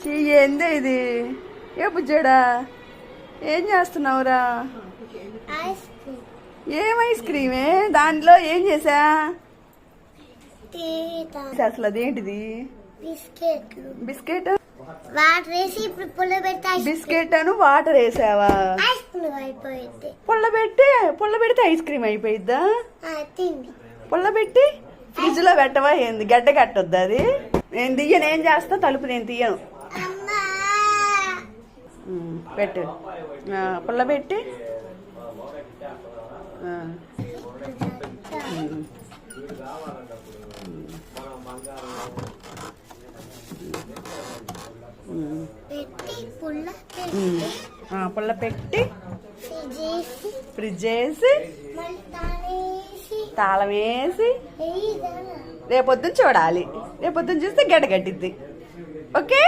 ఏందే ఇది? ఏ బుజ్జాడా, ఏం చేస్తున్నావురా? ఏం ఐస్ క్రీమే? దాంట్లో ఏం చేసా అసలు? అదేంటిది? బిస్కెట్. బిస్కెట్ అను వాటర్ వేసావా? పొల్లబెడితే ఐస్ క్రీమ్ అయిపోయిద్దా? పొల్లబెట్టి ఫ్రిడ్జ్ లో పెట్టవా? ఏంది గడ్డ కట్టొద్దా అది? నేను తీయను. ఏం చేస్తా? తలుపు నేను తీయను. పెట్టు. పొల్లబెట్టి పుల్ల పెట్టి ఫ్రిడ్జ్ వేసి తాళం వేసి రేపొద్దున చూడాలి. రేపొద్దున చూస్తే గడ్డ కట్టిద్ది. ఓకే.